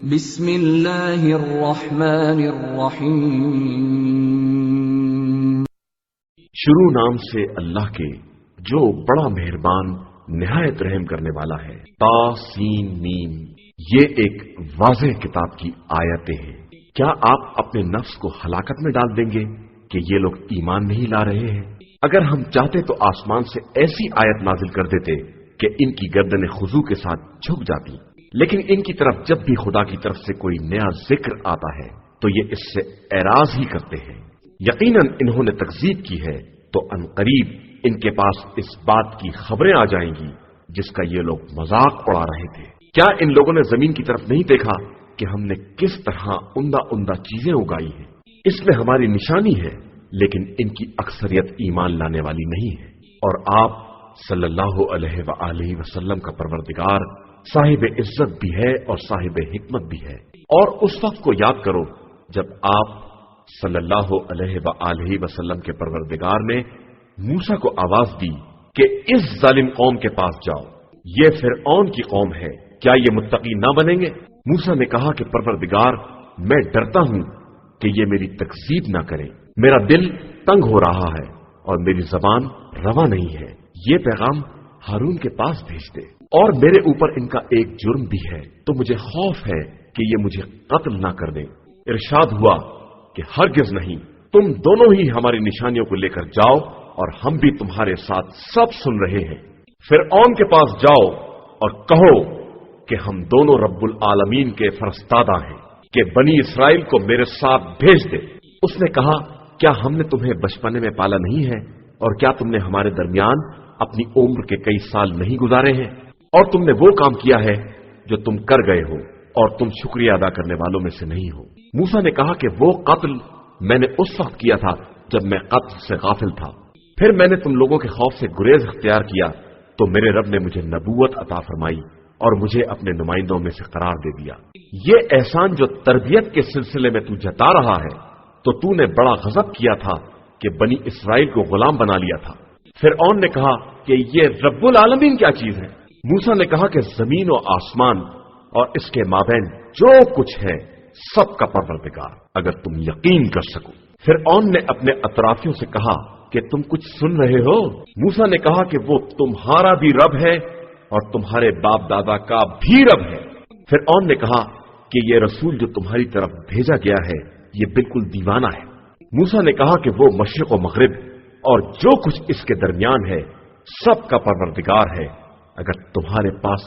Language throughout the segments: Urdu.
بسم اللہ الرحمن الرحیم۔ شروع نام سے اللہ کے جو بڑا مہربان نہایت رحم کرنے والا ہے۔ تا سین میم، یہ ایک واضح کتاب کی آیتیں ہیں۔ کیا آپ اپنے نفس کو ہلاکت میں ڈال دیں گے کہ یہ لوگ ایمان نہیں لا رہے ہیں؟ اگر ہم چاہتے تو آسمان سے ایسی آیت نازل کر دیتے کہ ان کی گردنیں خضوع کے ساتھ جھک جاتی، لیکن ان کی طرف جب بھی خدا کی طرف سے کوئی نیا ذکر آتا ہے تو یہ اس سے اعراض ہی کرتے ہیں۔ یقیناً انہوں نے تکذیب کی ہے تو عنقریب ان کے پاس اس بات کی خبریں آ جائیں گی جس کا یہ لوگ مذاق اڑا رہے تھے۔ کیا ان لوگوں نے زمین کی طرف نہیں دیکھا کہ ہم نے کس طرح عمدہ عمدہ چیزیں اگائی ہیں؟ اس میں ہماری نشانی ہے، لیکن ان کی اکثریت ایمان لانے والی نہیں ہے۔ اور آپ صلی اللہ علیہ وآلہ وسلم کا پروردگار صاحب عزت بھی ہے اور صاحب حکمت بھی ہے۔ اور اس وقت کو یاد کرو جب آپ صلی اللہ علیہ وآلہ وسلم کے پروردگار نے موسیٰ کو آواز دی کہ اس ظالم قوم کے پاس جاؤ، یہ فرعون کی قوم ہے، کیا یہ متقی نہ بنیں گے؟ موسیٰ نے کہا کہ پروردگار، میں ڈرتا ہوں کہ یہ میری تکذیب نہ کرے، میرا دل تنگ ہو رہا ہے اور میری زبان رواں نہیں ہے، یہ پیغام ہارون کے پاس بھیج دے۔ اور میرے اوپر ان کا ایک جرم بھی ہے تو مجھے خوف ہے کہ یہ مجھے قتل نہ کر دیں۔ ارشاد ہوا کہ ہرگز نہیں، تم دونوں ہی ہماری نشانیوں کو لے کر جاؤ اور ہم بھی تمہارے ساتھ سب سن رہے ہیں۔ فرعون کے پاس جاؤ اور کہو کہ ہم دونوں رب العالمین کے فرستادہ ہیں کہ بنی اسرائیل کو میرے ساتھ بھیج دے۔ اس نے کہا، کیا ہم نے تمہیں بچپنے میں پالا نہیں ہے اور کیا تم نے ہمارے درمیان اپنی عمر کے کئی سال نہیں گزارے ہیں؟ اور تم نے وہ کام کیا ہے جو تم کر گئے ہو اور تم شکریہ ادا کرنے والوں میں سے نہیں ہو۔ موسیٰ نے کہا کہ وہ قتل میں نے اس وقت کیا تھا جب میں قتل سے غافل تھا، پھر میں نے تم لوگوں کے خوف سے گریز اختیار کیا تو میرے رب نے مجھے نبوت عطا فرمائی اور مجھے اپنے نمائندوں میں سے قرار دے دیا۔ یہ احسان جو تربیت کے سلسلے میں تو جتا رہا ہے تو تو نے بڑا غضب کیا تھا کہ بنی اسرائیل کو غلام بنا لیا تھا۔ فرعون نے کہا کہ یہ رب العالمین کیا چیز ہے؟ موسیٰ نے کہا کہ زمین و آسمان اور اس کے مابین جو کچھ ہے سب کا پروردگار، اگر تم یقین کر سکو۔ فرعون نے اپنے اطرافیوں سے کہا کہ تم کچھ سن رہے ہو؟ موسیٰ نے کہا کہ وہ تمہارا بھی رب ہے اور تمہارے باپ دادا کا بھی رب ہے۔ فرعون نے کہا کہ یہ رسول جو تمہاری طرف بھیجا گیا ہے یہ بالکل دیوانہ ہے۔ موسیٰ نے کہا کہ وہ مشرق و مغرب اور جو کچھ اس کے درمیان ہے سب کا پروردگار ہے، اگر تمہارے پاس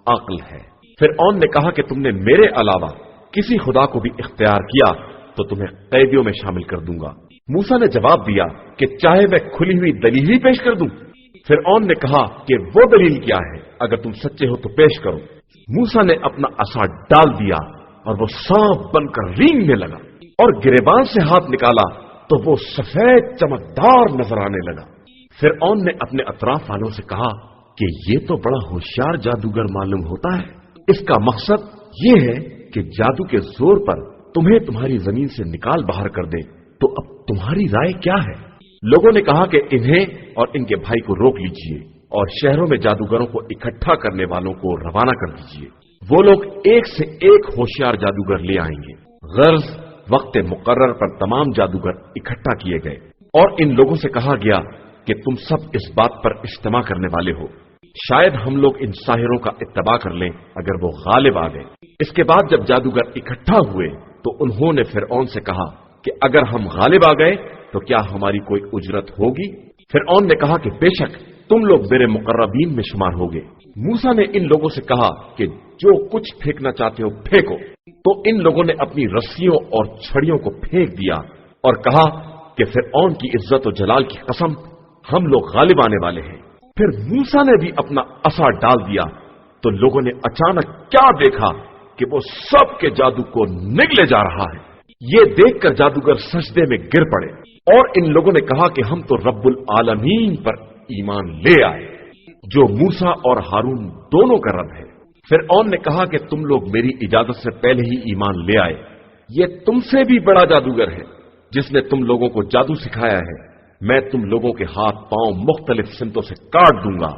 عقل ہے۔ فرعون نے کہا کہ تم نے میرے علاوہ کسی خدا کو بھی اختیار کیا تو تمہیں قیدیوں میں شامل کر دوں گا۔ موسیٰ نے جواب دیا کہ چاہے میں کھلی ہوئی دلیل ہی پیش کر دوں۔ فرعون نے کہا کہ وہ دلیل کیا ہے؟ اگر تم سچے ہو تو پیش کرو۔ موسیٰ نے اپنا عصا ڈال دیا اور وہ سانپ بن کر رینگنے لگا اور گریبان سے ہاتھ نکالا تو وہ سفید چمکدار نظر آنے لگا۔ فرعون نے اپنے اطراف والوں سے کہا کہ یہ تو بڑا ہوشیار جادوگر معلوم ہوتا ہے، اس کا مقصد یہ ہے کہ جادو کے زور پر تمہیں تمہاری زمین سے نکال باہر کر دے، تو اب تمہاری رائے کیا ہے؟ لوگوں نے کہا کہ انہیں اور ان کے بھائی کو روک لیجئے اور شہروں میں جادوگروں کو اکٹھا کرنے والوں کو روانہ کر دیجئے، وہ لوگ ایک سے ایک ہوشیار جادوگر لے آئیں گے۔ غرض وقت مقرر پر تمام جادوگر اکٹھا کیے گئے اور ان لوگوں سے کہا گیا کہ تم سب اس بات پر اجتماع کرنے والے ہو، شاید ہم لوگ ان ساحروں کا اتباع کر لیں اگر وہ غالب آ گئے۔ اس کے بعد جب جادوگر اکٹھا ہوئے تو انہوں نے فرعون سے کہا کہ اگر ہم غالب آ گئے تو کیا ہماری کوئی اجرت ہوگی؟ فرعون نے کہا کہ بے شک تم لوگ میرے مقربین میں شمار ہوگے۔ موسیٰ نے ان لوگوں سے کہا کہ جو کچھ پھینکنا چاہتے ہو پھینکو، تو ان لوگوں نے اپنی رسیوں اور چھڑیوں کو پھینک دیا اور کہا کہ فرعون کی عزت و جلال کی قسم، ہم لوگ غالب آنے والے ہیں۔ پھر موسیٰ نے بھی اپنا عصا ڈال دیا تو لوگوں نے اچانک کیا دیکھا کہ وہ سب کے جادو کو نگلے جا رہا ہے۔ یہ دیکھ کر جادوگر سجدے میں گر پڑے اور ان لوگوں نے کہا کہ ہم تو رب العالمین پر ایمان لے آئے جو موسیٰ اور ہارون دونوں کا رب ہے۔ فرعون نے کہا کہ تم لوگ میری اجازت سے پہلے ہی ایمان لے آئے، یہ تم سے بھی بڑا جادوگر ہے جس نے تم لوگوں کو جادو سکھایا ہے۔ میں تم لوگوں کے ہاتھ پاؤں مختلف سمتوں سے کاٹ دوں گا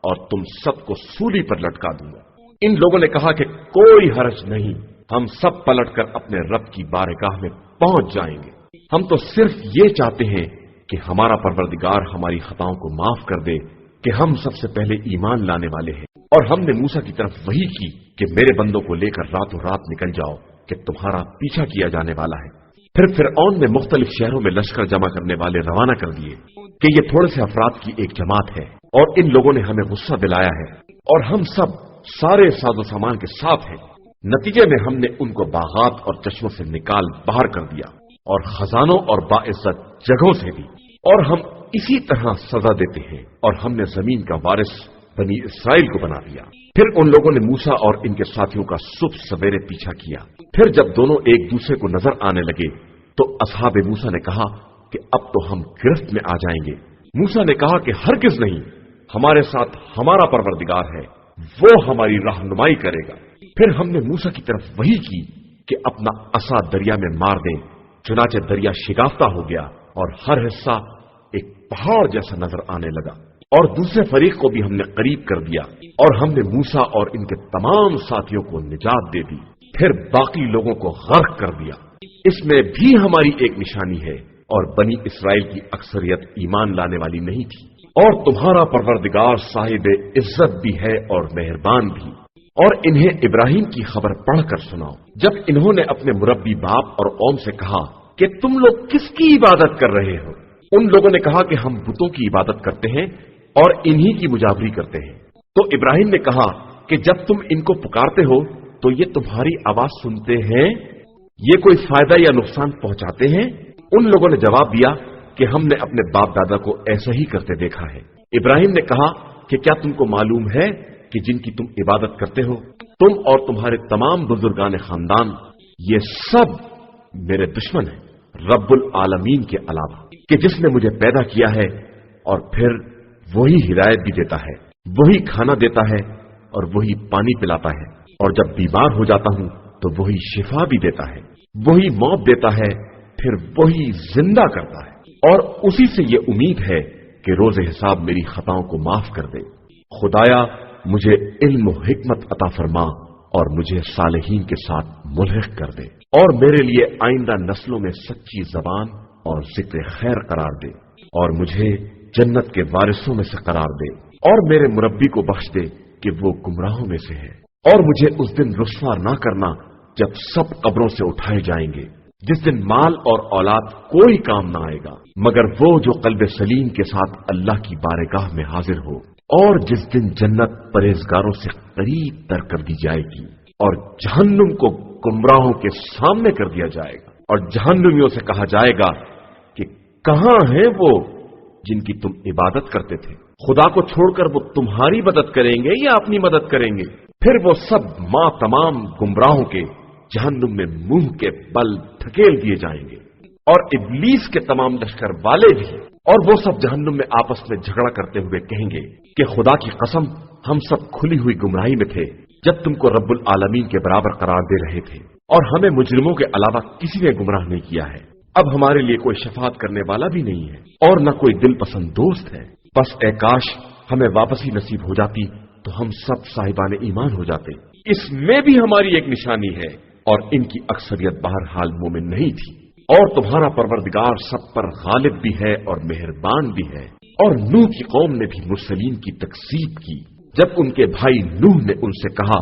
اور تم سب کو سولی پر لٹکا دوں گا۔ ان لوگوں نے کہا کہ کوئی حرج نہیں، ہم سب پلٹ کر اپنے رب کی بارگاہ میں پہنچ جائیں گے۔ ہم تو صرف یہ چاہتے ہیں کہ ہمارا پروردگار ہماری خطاؤں کو معاف کر دے کہ ہم سب سے پہلے ایمان لانے والے ہیں، اور ہم نے موسیٰ کی طرف وحی کی کہ میرے بندوں کو لے کر راتوں رات نکل جاؤ کہ تمہارا پیچھا کیا جانے والا ہے۔ پھر فرعون نے مختلف شہروں میں لشکر جمع کرنے والے روانہ کر دیے کہ یہ تھوڑے سے افراد کی ایک جماعت ہے، اور ان لوگوں نے ہمیں غصہ دلایا ہے، اور ہم سب سارے ساز و سامان کے ساتھ ہیں۔ نتیجے میں ہم نے ان کو باغات اور چشموں سے نکال باہر کر دیا، اور خزانوں اور باعزت جگہوں سے بھی، اور ہم اسی طرح سزا دیتے ہیں، اور ہم نے زمین کا وارث بنی اسرائیل کو بنا دیا۔ پھر ان لوگوں نے موسیٰ اور ان کے ساتھیوں کا صبح سویرے پیچھا کیا۔ پھر جب دونوں ایک دوسرے کو نظر آنے لگے تو اصحاب موسیٰ نے کہا کہ اب تو ہم گرفت میں آ جائیں گے۔ موسیٰ نے کہا کہ ہرگز نہیں، ہمارے ساتھ ہمارا پروردگار ہے، وہ ہماری رہنمائی کرے گا۔ پھر ہم نے موسیٰ کی طرف وحی کی کہ اپنا عصا دریا میں مار دیں، چنانچہ دریا شگافتہ ہو گیا اور ہر حصہ ایک پہاڑ جیسا نظر آنے لگا، اور دوسرے فریق کو بھی ہم نے قریب کر دیا، اور ہم نے موسیٰ اور ان کے تمام ساتھیوں کو نجات دے دی۔ پھر باقی لوگوں کو غرق کر دیا۔ اس میں بھی ہماری ایک نشانی ہے، اور بنی اسرائیل کی اکثریت ایمان لانے والی نہیں تھی، اور تمہارا پروردگار صاحب عزت بھی ہے اور مہربان بھی۔ اور انہیں ابراہیم کی خبر پڑھ کر سناؤ، جب انہوں نے اپنے مربی باپ اور قوم سے کہا کہ تم لوگ کس کی عبادت کر رہے ہو؟ ان لوگوں نے کہا کہ ہم بتوں کی عبادت کرتے ہیں اور انہی کی مجابری کرتے ہیں۔ تو ابراہیم نے کہا کہ جب تم ان کو پکارتے ہو تو یہ تمہاری آواز سنتے ہیں؟ یہ کوئی فائدہ یا نقصان پہنچاتے ہیں؟ ان لوگوں نے جواب دیا کہ ہم نے اپنے باپ دادا کو ایسا ہی کرتے دیکھا ہے۔ ابراہیم نے کہا کہ کیا تم کو معلوم ہے کہ جن کی تم عبادت کرتے ہو، تم اور تمہارے تمام بزرگان خاندان، یہ سب میرے دشمن ہیں، رب العالمین کے علاوہ، کہ جس نے مجھے پیدا کیا ہے، اور پھر وہی ہدایت بھی دیتا ہے، وہی کھانا دیتا ہے اور وہی پانی پلاتا ہے، اور جب بیمار ہو جاتا ہوں تو وہی شفا بھی دیتا ہے، وہی موت دیتا ہے، پھر وہی زندہ کرتا ہے، اور اسی سے یہ امید ہے کہ روز حساب میری خطاؤں کو معاف کر دے۔ خدایا مجھے علم و حکمت عطا فرما اور مجھے صالحین کے ساتھ ملحق کر دے، اور میرے لیے آئندہ نسلوں میں سچی زبان اور ذکر خیر قرار دے، اور مجھے جنت کے وارثوں میں سے قرار دے، اور میرے مربی کو بخش دے کہ وہ گمراہوں میں سے ہے، اور مجھے اس دن رسوا نہ کرنا جب سب قبروں سے اٹھائے جائیں گے، جس دن مال اور اولاد کوئی کام نہ آئے گا مگر وہ جو قلب سلیم کے ساتھ اللہ کی بارگاہ میں حاضر ہو، اور جس دن جنت پرہیزگاروں سے قریب تر کر دی جائے گی، اور جہنم کو گمراہوں کے سامنے کر دیا جائے گا، اور جہنمیوں سے کہا جائے گا کہ کہاں ہیں وہ جن کی تم عبادت کرتے تھے؟ خدا کو چھوڑ کر وہ تمہاری مدد کریں گے یا اپنی مدد کریں گے؟ پھر وہ سب ماں تمام گمراہوں کے جہنم میں منہ کے بل دھکیل دیے جائیں گے، اور ابلیس کے تمام لشکر والے بھی، اور وہ سب جہنم میں آپس میں جھگڑا کرتے ہوئے کہیں گے کہ خدا کی قسم، ہم سب کھلی ہوئی گمراہی میں تھے جب تم کو رب العالمین کے برابر قرار دے رہے تھے، اور ہمیں مجرموں کے علاوہ کسی نے گمراہ نہیں کیا ہے۔ اب ہمارے لیے کوئی شفاعت کرنے والا بھی نہیں ہے، اور نہ کوئی دل پسند دوست ہے۔ بس اے کاش ہمیں واپسی نصیب ہو جاتی تو ہم سب صاحبان ایمان ہو جاتے۔ اس میں بھی ہماری ایک نشانی ہے، اور ان کی اکثریت بہرحال مومن نہیں تھی۔ اور تمہارا پروردگار سب پر غالب بھی ہے اور مہربان بھی ہے۔ اور نوح کی قوم نے بھی مرسلین کی تکذیب کی جب ان کے بھائی نوح نے ان سے کہا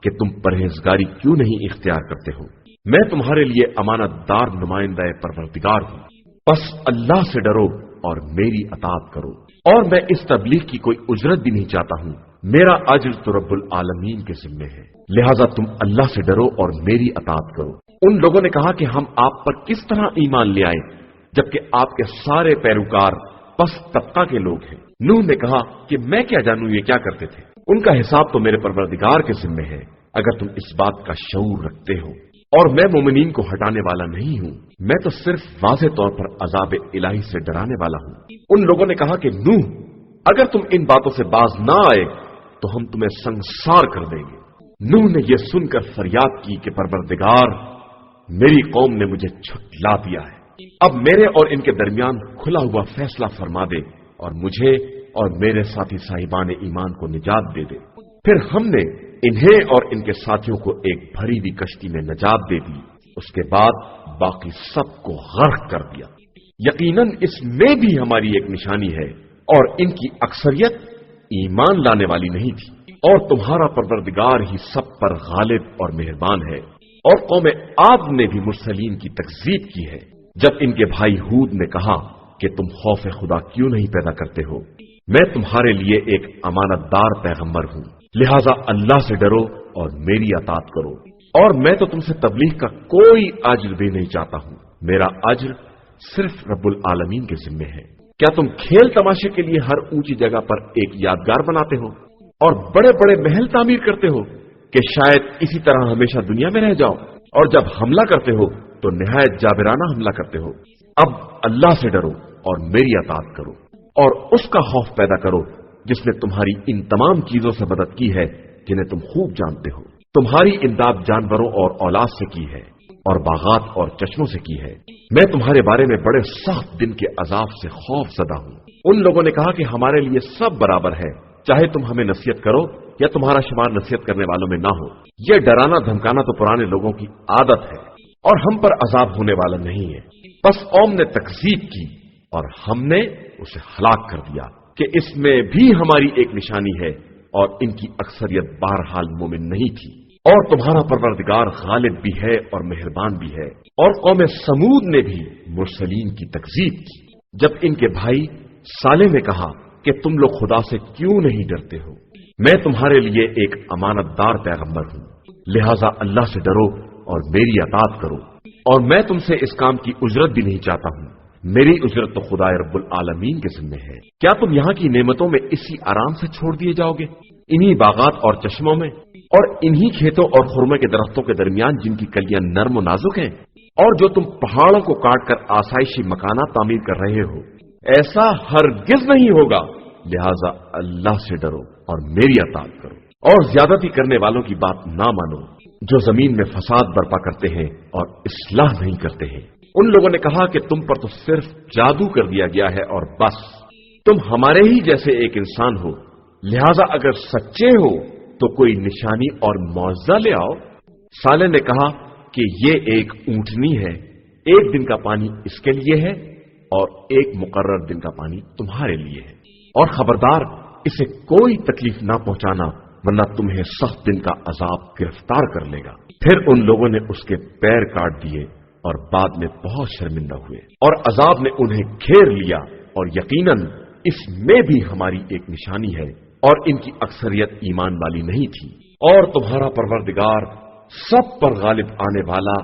کہ تم پرہیزگاری کیوں نہیں اختیار کرتے ہو؟ میں تمہارے لیے امانت دار نمائندہ پروردگار ہوں، بس اللہ سے ڈرو اور میری اطاعت کرو، اور میں اس تبلیغ کی کوئی اجرت بھی نہیں چاہتا ہوں، میرا اجر تو رب العالمین کے ذمے ہے، لہذا تم اللہ سے ڈرو اور میری اطاعت کرو۔ ان لوگوں نے کہا کہ ہم آپ پر کس طرح ایمان لے آئیں جبکہ آپ کے سارے پیروکار پست طبقہ کے لوگ ہیں؟ نوح نے کہا کہ میں کیا جانوں یہ کیا کرتے تھے، ان کا حساب تو میرے پروردگار کے ذمے ہے، اگر تم اس بات کا شعور رکھتے ہو۔ اور میں مومنین کو ہٹانے والا نہیں ہوں، میں تو صرف واضح طور پر عذاب الہی سے ڈرانے والا ہوں۔ ان لوگوں نے کہا کہ نوح، اگر تم ان باتوں سے باز نہ آئے تو ہم تمہیں سنسار کر دیں گے۔ نوح نے یہ سن کر فریاد کی کہ پروردگار، میری قوم نے مجھے جھٹلا دیا ہے، اب میرے اور ان کے درمیان کھلا ہوا فیصلہ فرما دے اور مجھے اور میرے ساتھی صاحبان ایمان کو نجات دے دے۔ پھر ہم نے انہیں اور ان کے ساتھیوں کو ایک بھری ہوئی کشتی میں نجات دے دی، اس کے بعد باقی سب کو غرق کر دیا۔ یقیناً اس میں بھی ہماری ایک نشانی ہے، اور ان کی اکثریت ایمان لانے والی نہیں تھی، اور تمہارا پروردگار ہی سب پر غالب اور مہربان ہے۔ اور قوم عاد نے بھی مرسلین کی تکذیب کی ہے، جب ان کے بھائی ہود نے کہا کہ تم خوف خدا کیوں نہیں پیدا کرتے ہو؟ میں تمہارے لیے ایک امانت دار پیغمبر ہوں، لہذا اللہ سے ڈرو اور میری اطاعت کرو، اور میں تو تم سے تبلیغ کا کوئی اجر بھی نہیں چاہتا ہوں، میرا اجر صرف رب العالمین کے ذمے ہے۔ کیا تم کھیل تماشے کے لیے ہر اونچی جگہ پر ایک یادگار بناتے ہو اور بڑے بڑے محل تعمیر کرتے ہو کہ شاید اسی طرح ہمیشہ دنیا میں رہ جاؤ، اور جب حملہ کرتے ہو تو نہایت جابرانہ حملہ کرتے ہو؟ اب اللہ سے ڈرو اور میری اطاعت کرو، اور اس کا خوف پیدا کرو جس نے تمہاری ان تمام چیزوں سے مدد کی ہے جنہیں تم خوب جانتے ہو۔ تمہاری امداد جانوروں اور اولاد سے کی ہے، اور باغات اور چشموں سے کی ہے۔ میں تمہارے بارے میں بڑے سخت دن کے عذاب سے خوف زدہ ہوں۔ ان لوگوں نے کہا کہ ہمارے لیے سب برابر ہے، چاہے تم ہمیں نصیحت کرو یا تمہارا شمار نصیحت کرنے والوں میں نہ ہو۔ یہ ڈرانا دھمکانا تو پرانے لوگوں کی عادت ہے، اور ہم پر عذاب ہونے والا نہیں ہے۔ بس قوم نے تکذیب کی اور ہم نے اسے ہلاک کر دیا کہ اس میں بھی ہماری ایک نشانی ہے، اور ان کی اکثریت بہرحال مومن نہیں تھی۔ اور تمہارا پروردگار غالب بھی ہے اور مہربان بھی ہے۔ اور قوم سمود نے بھی مرسلین کی تکذیب کی، جب ان کے بھائی صالح نے کہا کہ تم لوگ خدا سے کیوں نہیں ڈرتے ہو؟ میں تمہارے لیے ایک امانت دار پیغمبر ہوں، لہذا اللہ سے ڈرو اور میری اطاعت کرو، اور میں تم سے اس کام کی اجرت بھی نہیں چاہتا ہوں، میری اجرت تو خدا رب العالمین کے ذمے ہے۔ کیا تم یہاں کی نعمتوں میں اسی آرام سے چھوڑ دیے جاؤ گے، انہی باغات اور چشموں میں، اور انہی کھیتوں اور خرمے کے درختوں کے درمیان جن کی کلیاں نرم و نازک ہیں، اور جو تم پہاڑوں کو کاٹ کر آسائشی مکانات تعمیر کر رہے ہو؟ ایسا ہرگز نہیں ہوگا، لہذا اللہ سے ڈرو اور میری اطاعت کرو، اور زیادتی کرنے والوں کی بات نہ مانو جو زمین میں فساد برپا کرتے ہیں اور اصلاح نہیں کرتے ہیں۔ ان لوگوں نے کہا کہ تم پر تو صرف جادو کر دیا گیا ہے اور بس، تم ہمارے ہی جیسے ایک انسان ہو، لہذا اگر سچے ہو تو کوئی نشانی اور معجزہ لے آؤ۔ صالح نے کہا کہ یہ ایک اونٹنی ہے، ایک دن کا پانی اس کے لیے ہے اور ایک مقرر دن کا پانی تمہارے لیے ہے، اور خبردار اسے کوئی تکلیف نہ پہنچانا ورنہ تمہیں سخت دن کا عذاب گرفتار کر لے گا۔ پھر ان لوگوں نے اس کے پیر کاٹ دیے اور بعد میں بہت شرمندہ ہوئے، اور عذاب نے انہیں گھیر لیا، اور یقیناً اس میں بھی ہماری ایک نشانی ہے، اور ان کی اکثریت ایمان والی نہیں تھی۔ اور تمہارا پروردگار سب پر غالب آنے والا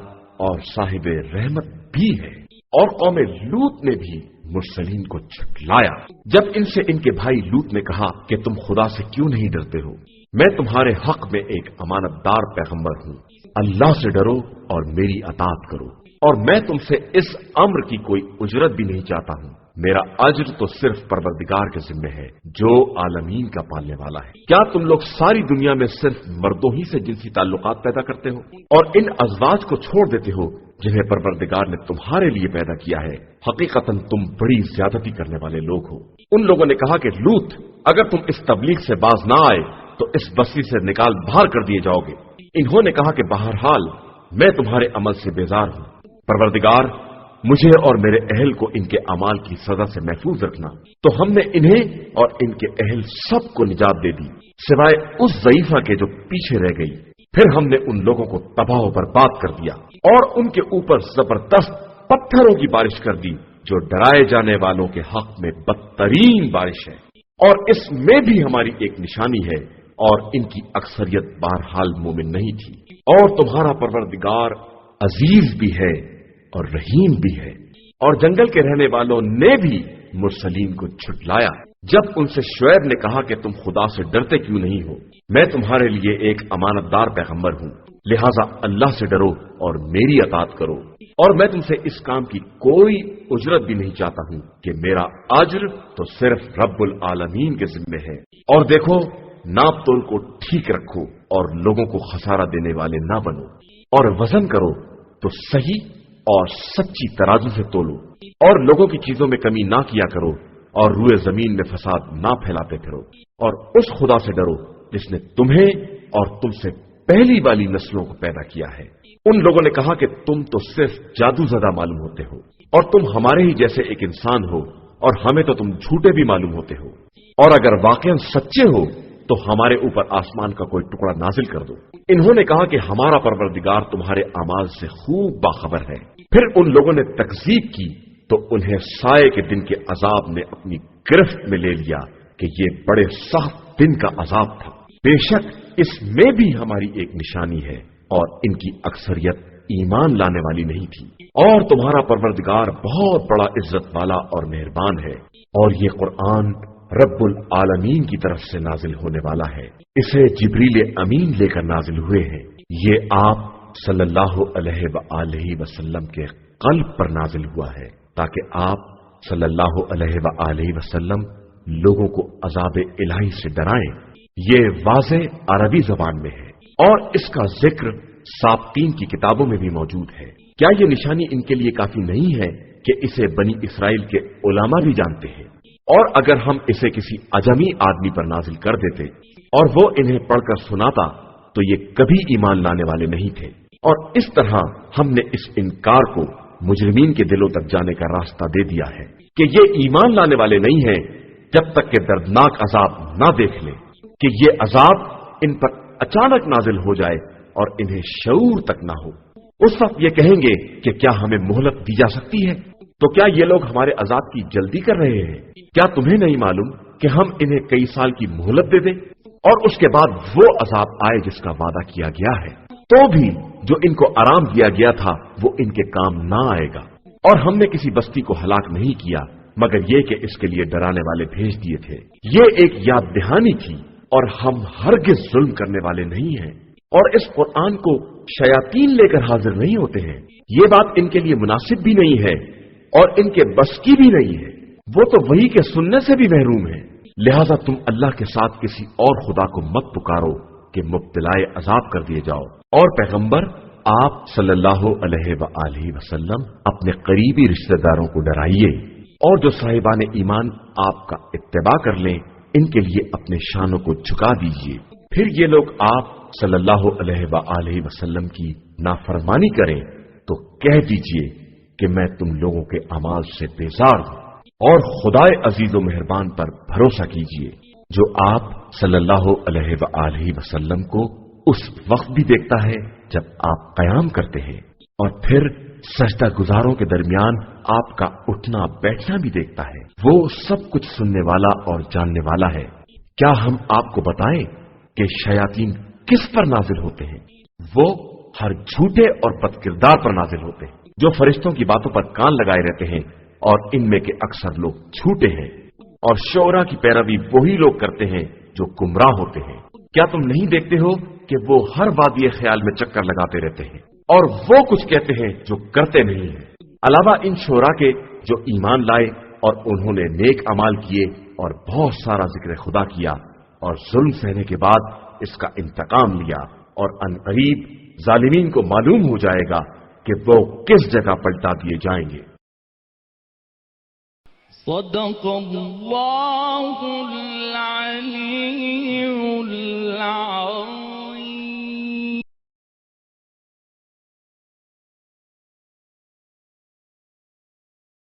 اور صاحب رحمت بھی ہے۔ اور قوم لوط نے بھی مرسلین کو جھٹلایا، جب ان سے ان کے بھائی لوط نے کہا کہ تم خدا سے کیوں نہیں ڈرتے ہو؟ میں تمہارے حق میں ایک امانت دار پیغمبر ہوں، اللہ سے ڈرو اور میری اطاعت کرو، اور میں تم سے اس امر کی کوئی اجرت بھی نہیں چاہتا ہوں، میرا اجر تو صرف پروردگار کے ذمہ ہے جو عالمین کا پالنے والا ہے۔ کیا تم لوگ ساری دنیا میں صرف مردوں ہی سے جنسی تعلقات پیدا کرتے ہو اور ان ازواج کو چھوڑ دیتے ہو جنہیں پروردگار نے تمہارے لیے پیدا کیا ہے؟ حقیقتاً تم بڑی زیادتی کرنے والے لوگ ہو۔ ان لوگوں نے کہا کہ لوط، اگر تم اس تبلیغ سے باز نہ آئے تو اس بستی سے نکال باہر کر دیے جاؤ گے۔ انہوں نے کہا کہ بہرحال میں تمہارے عمل سے بیزار ہوں، پروردگار مجھے اور میرے اہل کو ان کے اعمال کی سزا سے محفوظ رکھنا۔ تو ہم نے انہیں اور ان کے اہل سب کو نجات دے دی سوائے اس ضعیفہ کے جو پیچھے رہ گئی۔ پھر ہم نے ان لوگوں کو تباہ و برباد کر دیا اور ان کے اوپر زبردست پتھروں کی بارش کر دی جو ڈرائے جانے والوں کے حق میں بدترین بارش ہے۔ اور اس میں بھی ہماری ایک نشانی ہے، اور ان کی اکثریت بہرحال مومن نہیں تھی۔ اور تمہارا پروردگار عزیز بھی ہے اور رحیم بھی ہے۔ اور جنگل کے رہنے والوں نے بھی مرسلین کو جھٹلایا، جب ان سے شعیب نے کہا کہ تم خدا سے ڈرتے کیوں نہیں ہو؟ میں تمہارے لیے ایک امانت دار پیغمبر ہوں، لہذا اللہ سے ڈرو اور میری اطاعت کرو، اور میں تم سے اس کام کی کوئی اجرت بھی نہیں چاہتا ہوں کہ میرا اجر تو صرف رب العالمین کے ذمے ہے۔ اور دیکھو، ناپ تول کو ٹھیک رکھو اور لوگوں کو خسارہ دینے والے نہ بنو، اور وزن کرو تو صحیح اور سچی ترازو سے تولو، اور لوگوں کی چیزوں میں کمی نہ کیا کرو، اور روئے زمین میں فساد نہ پھیلاتے پھرو، اور اس خدا سے ڈرو جس نے تمہیں اور تم سے پہلی والی نسلوں کو پیدا کیا ہے۔ ان لوگوں نے کہا کہ تم تو صرف جادو زدہ معلوم ہوتے ہو اور تم ہمارے ہی جیسے ایک انسان ہو اور ہمیں تو تم جھوٹے بھی معلوم ہوتے ہو، اور اگر واقعا سچے ہو تو ہمارے اوپر آسمان کا کوئی ٹکڑا نازل کر دو۔ انہوں نے کہا کہ ہمارا پروردگار تمہارے اعمال سے خوب باخبر ہے۔ پھر ان لوگوں نے تکذیب کی تو انہیں سائے کے دن کے عذاب نے اپنی گرفت میں لے لیا کہ یہ بڑے سخت دن کا عذاب تھا۔ بے شک اس میں بھی ہماری ایک نشانی ہے اور ان کی اکثریت ایمان لانے والی نہیں تھی، اور تمہارا پروردگار بہت بڑا عزت والا اور مہربان ہے، اور یہ قرآن رب العالمین کی طرف سے نازل ہونے والا ہے۔ اسے جبریل امین لے کر نازل ہوئے ہیں۔ یہ آپ صلی اللہ علیہ وآلہ وسلم کے قلب پر نازل ہوا ہے تاکہ آپ صلی اللہ علیہ وآلہ وسلم لوگوں کو عذاب الہی سے ڈرائیں۔ یہ واضح عربی زبان میں ہے اور اس کا ذکر سابقین کی کتابوں میں بھی موجود ہے۔ کیا یہ نشانی ان کے لیے کافی نہیں ہے کہ اسے بنی اسرائیل کے علماء بھی جانتے ہیں؟ اور اگر ہم اسے کسی اجمی آدمی پر نازل کر دیتے اور وہ انہیں پڑھ کر سناتا تو یہ کبھی ایمان لانے والے نہیں تھے، اور اس طرح ہم نے اس انکار کو مجرمین کے دلوں تک جانے کا راستہ دے دیا ہے کہ یہ ایمان لانے والے نہیں ہیں جب تک کہ دردناک عذاب نہ دیکھ لیں، کہ یہ عذاب ان پر اچانک نازل ہو جائے اور انہیں شعور تک نہ ہو۔ اس وقت یہ کہیں گے کہ کیا ہمیں مہلت دی جا سکتی ہے؟ تو کیا یہ لوگ ہمارے عذاب کی جلدی کر رہے ہیں؟ کیا تمہیں نہیں معلوم کہ ہم انہیں کئی سال کی مہلت دے دیں اور اس کے بعد وہ عذاب آئے جس کا وعدہ کیا گیا ہے؟ تو بھی جو ان کو آرام دیا گیا تھا وہ ان کے کام نہ آئے گا، اور ہم نے کسی بستی کو ہلاک نہیں کیا مگر یہ کہ اس کے لیے ڈرانے والے بھیج دیے تھے۔ یہ ایک یاد دہانی تھی اور ہم ہرگز ظلم کرنے والے نہیں ہیں، اور اس قرآن کو شیاطین لے کر حاضر نہیں ہوتے ہیں۔ یہ بات ان کے لیے مناسب بھی نہیں ہے اور ان کے بس کی بھی نہیں ہے، وہ تو وہی کے سننے سے بھی محروم ہیں۔ لہذا تم اللہ کے ساتھ کسی اور خدا کو مت پکارو کہ مبتلائے عذاب کر دیے جاؤ، اور پیغمبر آپ صلی اللہ علیہ وآلہ وسلم اپنے قریبی رشتہ داروں کو ڈرائیے، اور جو صاحبان ایمان آپ کا اتباع کر لیں ان کے لیے اپنے شانوں کو جھکا دیجیے۔ پھر یہ لوگ آپ صلی اللہ علیہ وآلہ وسلم کی نافرمانی کریں تو کہہ دیجیے کہ میں تم لوگوں کے اعمال سے بیزار ہوں، اور خدائے عزیز و مہربان پر بھروسہ کیجیے جو آپ صلی اللہ علیہ وآلہ وسلم کو اس وقت بھی دیکھتا ہے جب آپ قیام کرتے ہیں، اور پھر سجدہ گزاروں کے درمیان آپ کا اٹھنا بیٹھنا بھی دیکھتا ہے۔ وہ سب کچھ سننے والا اور جاننے والا ہے۔ کیا ہم آپ کو بتائیں کہ شیاطین کس پر نازل ہوتے ہیں؟ وہ ہر جھوٹے اور بد کردار پر نازل ہوتے ہیں جو فرشتوں کی باتوں پر کان لگائے رہتے ہیں، اور ان میں کے اکثر لوگ جھوٹے ہیں، اور شعراء کی پیروی وہی لوگ کرتے ہیں جو گمراہ ہوتے ہیں۔ کیا تم نہیں دیکھتے ہو کہ وہ ہر وادی خیال میں چکر لگاتے رہتے ہیں اور وہ کچھ کہتے ہیں جو کرتے نہیں ہیں؟ علاوہ ان شعراء کے جو ایمان لائے اور انہوں نے نیک اعمال کیے اور بہت سارا ذکر خدا کیا اور ظلم سہنے کے بعد اس کا انتقام لیا، اور عنقریب ظالمین کو معلوم ہو جائے گا کہ وہ کس جگہ پلٹا دیے جائیں گے۔ صدق اللہ العلی